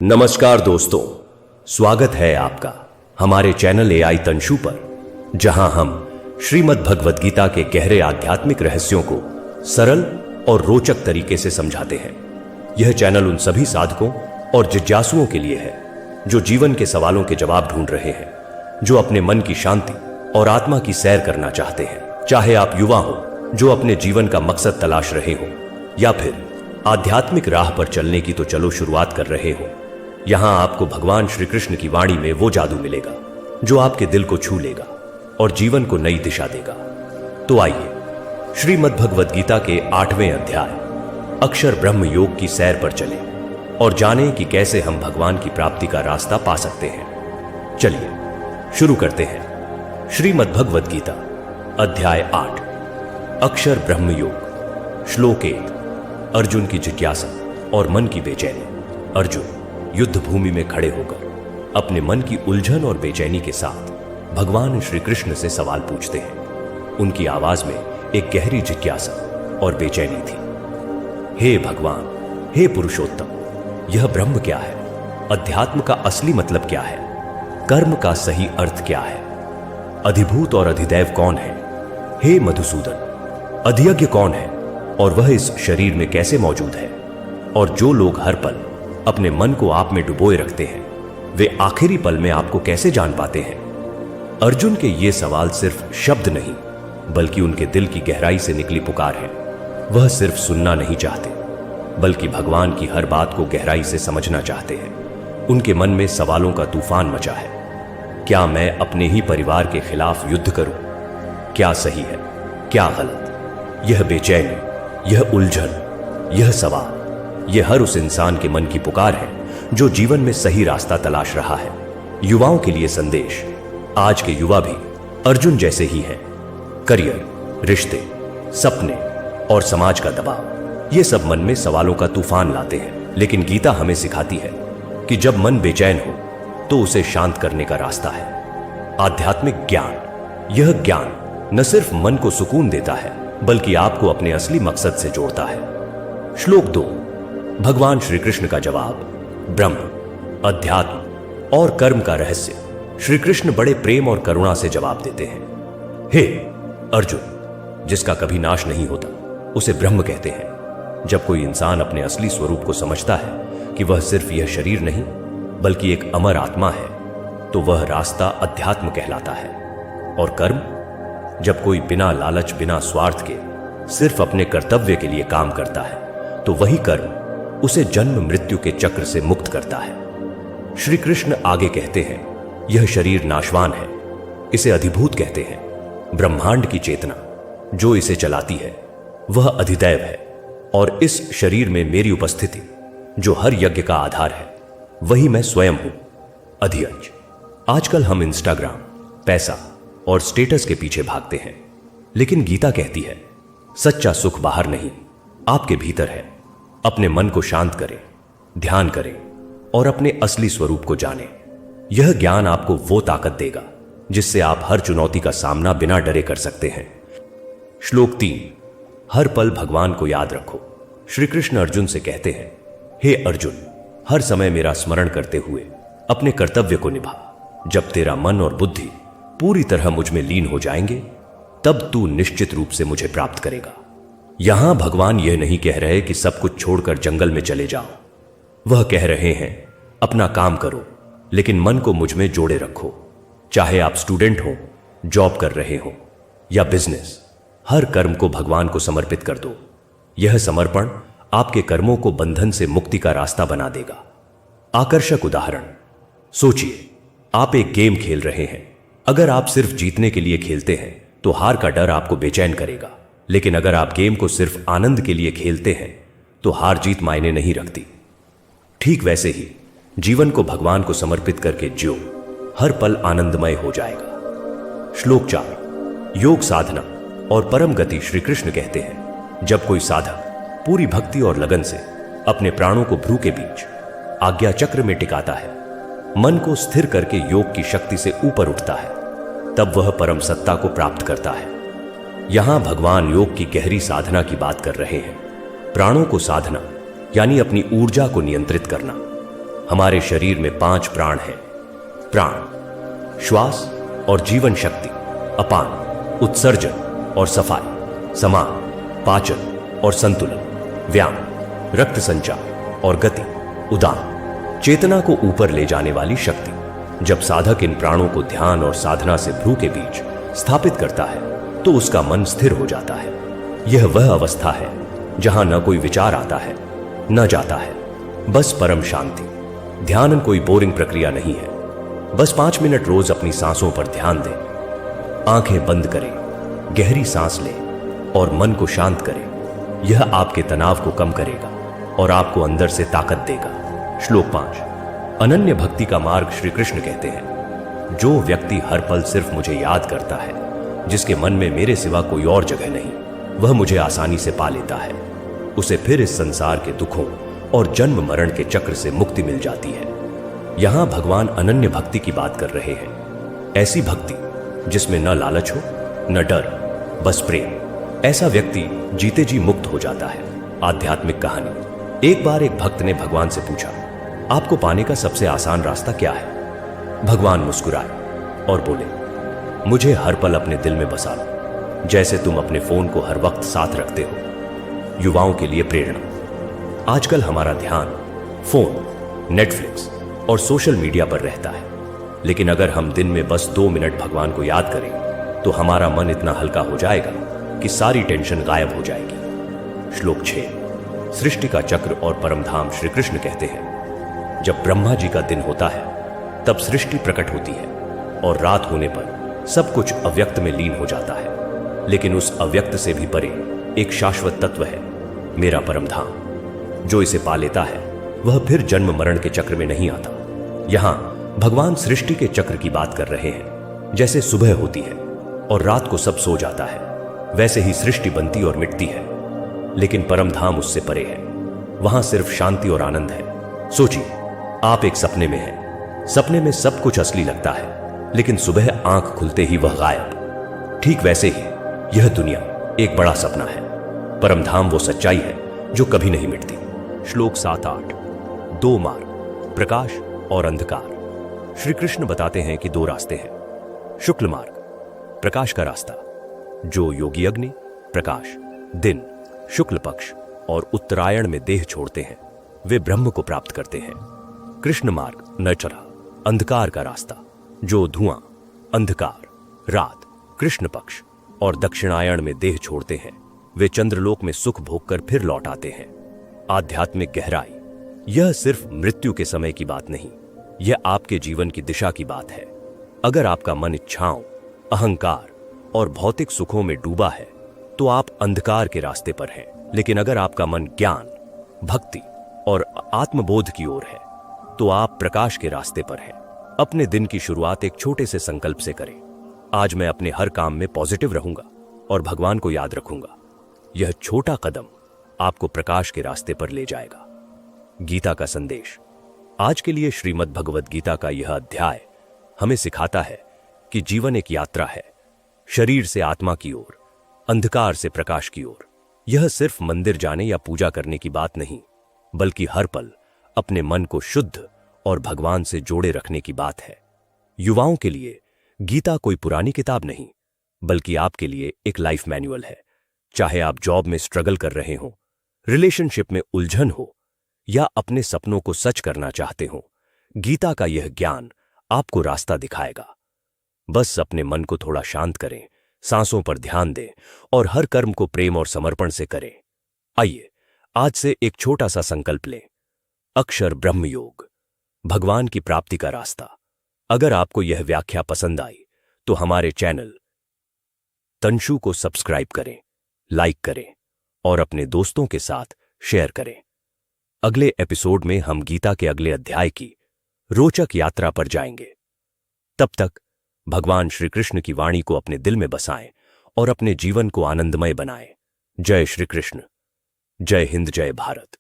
नमस्कार दोस्तों, स्वागत है आपका हमारे चैनल एआई तंशु पर, जहां हम श्रीमद् भगवद गीता के गहरे आध्यात्मिक रहस्यों को सरल और रोचक तरीके से समझाते हैं। यह चैनल उन सभी साधकों और जिज्ञासुओं के लिए है जो जीवन के सवालों के जवाब ढूंढ रहे हैं, जो अपने मन की शांति और आत्मा की सैर करना चाहते हैं। चाहे आप युवा हो जो अपने जीवन का मकसद तलाश रहे हो, या फिर आध्यात्मिक राह पर चलने की तो चलो शुरुआत कर रहे हो, यहां आपको भगवान श्री कृष्ण की वाणी में वो जादू मिलेगा जो आपके दिल को छू लेगा और जीवन को नई दिशा देगा। तो आइए श्रीमद् भगवद गीता के 8वें अध्याय अक्षर ब्रह्म योग की सैर पर चलें और जानें कि कैसे हम भगवान की प्राप्ति का रास्ता पा सकते हैं। चलिए शुरू करते हैं। श्रीमद् भगवद गीता अध्याय 8 अक्षर ब्रह्म योग। श्लोक 1। अर्जुन की जिज्ञासा और मन की बेचैनी। अर्जुन युद्ध भूमि में खड़े होकर अपने मन की उलझन और बेचैनी के साथ भगवान श्री कृष्ण से सवाल पूछते हैं। उनकी आवाज में एक गहरी जिज्ञासा और बेचैनी थी। हे भगवान, हे पुरुषोत्तम, यह ब्रह्म क्या है? अध्यात्म का असली मतलब क्या है? कर्म का सही अर्थ क्या है? अधिभूत और अधिदैव कौन है? हे मधुसूदन, अधियज्ञ कौन है और वह इस शरीर में कैसे मौजूद है? और जो लोग हर पल अपने मन को आप में डुबोए रखते हैं, वे आखिरी पल में आपको कैसे जान पाते हैं? अर्जुन के ये सवाल सिर्फ शब्द नहीं, बल्कि उनके दिल की गहराई से निकली पुकार है। वह सिर्फ सुनना नहीं चाहते, बल्कि भगवान की हर बात को गहराई से समझना चाहते हैं। उनके मन में सवालों का तूफान मचा है। क्या मैं अपने ही परिवार के खिलाफ युद्ध करूं? क्या सही है, क्या गलत? यह बेचैनी, यह उलझन, यह सवाल, यह हर उस इंसान के मन की पुकार है जो जीवन में सही रास्ता तलाश रहा है। युवाओं के लिए संदेश। आज के युवा भी अर्जुन जैसे ही हैं। करियर, रिश्ते, सपने और समाज का दबाव, ये सब मन में सवालों का तूफान लाते हैं। लेकिन गीता हमें सिखाती है कि जब मन बेचैन हो तो उसे शांत करने का रास्ता है आध्यात्मिक ज्ञान। यह ज्ञान न सिर्फ मन को सुकून देता है, बल्कि आपको अपने असली मकसद से जोड़ता है। श्लोक 2। भगवान श्री कृष्ण का जवाब। ब्रह्म, अध्यात्म और कर्म का रहस्य श्री कृष्ण बड़े प्रेम और करुणा से जवाब देते हैं। हे अर्जुन, जिसका कभी नाश नहीं होता उसे ब्रह्म कहते हैं। जब कोई इंसान अपने असली स्वरूप को समझता है कि वह सिर्फ यह शरीर नहीं बल्कि एक अमर आत्मा है, तो वह रास्ता अध्यात्म कहलाता है। और कर्म, जब कोई बिना लालच, बिना स्वार्थ के सिर्फ अपने कर्तव्य के लिए काम करता है, तो वही कर्म उसे जन्म मृत्यु के चक्र से मुक्त करता है। श्री कृष्ण आगे कहते हैं, यह शरीर नाशवान है, इसे अधिभूत कहते हैं। ब्रह्मांड की चेतना जो इसे चलाती है वह अधिदैव है, और इस शरीर में मेरी उपस्थिति जो हर यज्ञ का आधार है, वही मैं स्वयं हूं, अधियज्ञ। आजकल हम इंस्टाग्राम, पैसा और स्टेटस के पीछे भागते हैं, लेकिन गीता कहती है सच्चा सुख बाहर नहीं, आपके भीतर है। अपने मन को शांत करें, ध्यान करें और अपने असली स्वरूप को जानें। यह ज्ञान आपको वो ताकत देगा जिससे आप हर चुनौती का सामना बिना डरे कर सकते हैं। श्लोक 3। हर पल भगवान को याद रखो। श्री कृष्ण अर्जुन से कहते हैं, हे अर्जुन, हर समय मेरा स्मरण करते हुए अपने कर्तव्य को निभा। जब तेरा मन और बुद्धि पूरी तरह मुझ में लीन हो जाएंगे, तब तू निश्चित रूप से मुझे प्राप्त करेगा। यहां भगवान यह नहीं कह रहे कि सब कुछ छोड़कर जंगल में चले जाओ। वह कह रहे हैं, अपना काम करो, लेकिन मन को मुझ में जोड़े रखो। चाहे आप स्टूडेंट हो, जॉब कर रहे हो या बिजनेस, हर कर्म को भगवान को समर्पित कर दो। यह समर्पण आपके कर्मों को बंधन से मुक्ति का रास्ता बना देगा। आकर्षक उदाहरण। सोचिए, आप एक गेम खेल रहे हैं। अगर आप सिर्फ जीतने के लिए खेलते हैं तो हार का डर आपको बेचैन करेगा, लेकिन अगर आप गेम को सिर्फ आनंद के लिए खेलते हैं तो हार जीत मायने नहीं रखती। ठीक वैसे ही जीवन को भगवान को समर्पित करके जियो, हर पल आनंदमय हो जाएगा। श्लोक 4। योग साधना और परम गति। श्री कृष्ण कहते हैं, जब कोई साधक पूरी भक्ति और लगन से अपने प्राणों को भ्रू के बीच आज्ञा चक्र में टिकाता है, मन को स्थिर करके योग की शक्ति से ऊपर उठता है, तब वह परम सत्ता को प्राप्त करता है। यहां भगवान योग की गहरी साधना की बात कर रहे हैं। प्राणों को साधना यानी अपनी ऊर्जा को नियंत्रित करना। हमारे शरीर में 5 प्राण हैं। प्राण, श्वास और जीवन शक्ति, अपान, उत्सर्जन और सफाई, समान, पाचन और संतुलन, व्यायाम, रक्त संचार और गति, उदान, चेतना को ऊपर ले जाने वाली शक्ति। जब साधक इन प्राणों को ध्यान और साधना से भ्रू के बीच स्थापित करता है तो उसका मन स्थिर हो जाता है। यह वह अवस्था है जहां न कोई विचार आता है न जाता है, बस परम शांति। ध्यान कोई बोरिंग प्रक्रिया नहीं है। बस 5 मिनट रोज अपनी सांसों पर ध्यान दें। आंखें बंद करें, गहरी सांस लें और मन को शांत करें। यह आपके तनाव को कम करेगा और आपको अंदर से ताकत देगा। श्लोक 5। अनन्य भक्ति का मार्ग श्री कृष्ण कहते हैं, जो व्यक्ति हर पल सिर्फ मुझे याद करता है, जिसके मन में मेरे सिवा कोई और जगह नहीं, वह मुझे आसानी से पा लेता है। उसे फिर इस संसार के दुखों और जन्म मरण के चक्र से मुक्ति मिल जाती है। यहां भगवान अनन्य भक्ति की बात कर रहे हैं। ऐसी भक्ति जिसमें न लालच हो न डर, बस प्रेम। ऐसा व्यक्ति जीते जी मुक्त हो जाता है। आध्यात्मिक कहानी। एक बार एक भक्त ने भगवान से पूछा, आपको पाने का सबसे आसान रास्ता क्या है? भगवान मुस्कुराए और बोले, मुझे हर पल अपने दिल में बसा लो, जैसे तुम अपने फोन को हर वक्त साथ रखते हो। युवाओं के लिए प्रेरणा। आजकल हमारा ध्यान फोन, नेटफ्लिक्स और सोशल मीडिया पर रहता है, लेकिन अगर हम दिन में बस 2 मिनट भगवान को याद करें तो हमारा मन इतना हल्का हो जाएगा कि सारी टेंशन गायब हो जाएगी। श्लोक 6। सृष्टि का चक्र और परमधाम। श्री कृष्ण कहते हैं, जब ब्रह्मा जी का दिन होता है तब सृष्टि प्रकट होती है और रात होने पर सब कुछ अव्यक्त में लीन हो जाता है। लेकिन उस अव्यक्त से भी परे एक शाश्वत तत्व है, मेरा परमधाम। जो इसे पा लेता है वह फिर जन्म मरण के चक्र में नहीं आता। यहां भगवान सृष्टि के चक्र की बात कर रहे हैं। जैसे सुबह होती है और रात को सब सो जाता है, वैसे ही सृष्टि बनती और मिटती है, लेकिन परमधाम उससे परे है। वहां सिर्फ शांति और आनंद है। सोचिए, आप एक सपने में हैं। सपने में सब कुछ असली लगता है, लेकिन सुबह आंख खुलते ही वह गायब। ठीक वैसे ही यह दुनिया एक बड़ा सपना है। परमधाम वो सच्चाई है जो कभी नहीं मिटती। श्लोक 7-8। 2 मार्ग, प्रकाश और अंधकार। श्री कृष्ण बताते हैं कि 2 रास्ते हैं। शुक्ल मार्ग, प्रकाश का रास्ता, जो योगी अग्नि, प्रकाश, दिन, शुक्ल पक्ष और उत्तरायण में देह छोड़ते हैं, वे ब्रह्म को प्राप्त करते हैं। कृष्ण मार्ग, नचरा, अंधकार का रास्ता, जो धुआं, अंधकार, रात, कृष्ण पक्ष और दक्षिणायण में देह छोड़ते हैं, वे चंद्रलोक में सुख भोगकर फिर लौट आते हैं। आध्यात्मिक गहराई। यह सिर्फ मृत्यु के समय की बात नहीं, यह आपके जीवन की दिशा की बात है। अगर आपका मन इच्छाओं, अहंकार और भौतिक सुखों में डूबा है तो आप अंधकार के रास्ते पर हैं। लेकिन अगर आपका मन ज्ञान, भक्ति और आत्मबोध की ओर है तो आप प्रकाश के रास्ते पर हैं। अपने दिन की शुरुआत एक छोटे से संकल्प से करें। आज मैं अपने हर काम में पॉजिटिव रहूंगा और भगवान को याद रखूंगा। यह छोटा कदम आपको प्रकाश के रास्ते पर ले जाएगा। गीता का संदेश। आज के लिए श्रीमद् भगवद गीता का यह अध्याय हमें सिखाता है कि जीवन एक यात्रा है, शरीर से आत्मा की ओर, अंधकार से प्रकाश की ओर। यह सिर्फ मंदिर जाने या पूजा करने की बात नहीं, बल्कि हर पल अपने मन को शुद्ध और भगवान से जोड़े रखने की बात है। युवाओं के लिए गीता कोई पुरानी किताब नहीं, बल्कि आपके लिए एक लाइफ मैनुअल है। चाहे आप जॉब में स्ट्रगल कर रहे हो, रिलेशनशिप में उलझन हो या अपने सपनों को सच करना चाहते हो, गीता का यह ज्ञान आपको रास्ता दिखाएगा। बस अपने मन को थोड़ा शांत करें, सांसों पर ध्यान दें और हर कर्म को प्रेम और समर्पण से करें। आइए आज से एक छोटा सा संकल्प लें। अक्षर ब्रह्म योग, भगवान की प्राप्ति का रास्ता। अगर आपको यह व्याख्या पसंद आई तो हमारे चैनल तंशु को सब्सक्राइब करें, लाइक करें और अपने दोस्तों के साथ शेयर करें। अगले एपिसोड में हम गीता के अगले अध्याय की रोचक यात्रा पर जाएंगे। तब तक भगवान श्री कृष्ण की वाणी को अपने दिल में बसाएं और अपने जीवन को आनंदमय बनाएं। जय श्री कृष्ण, जय हिंद, जय भारत।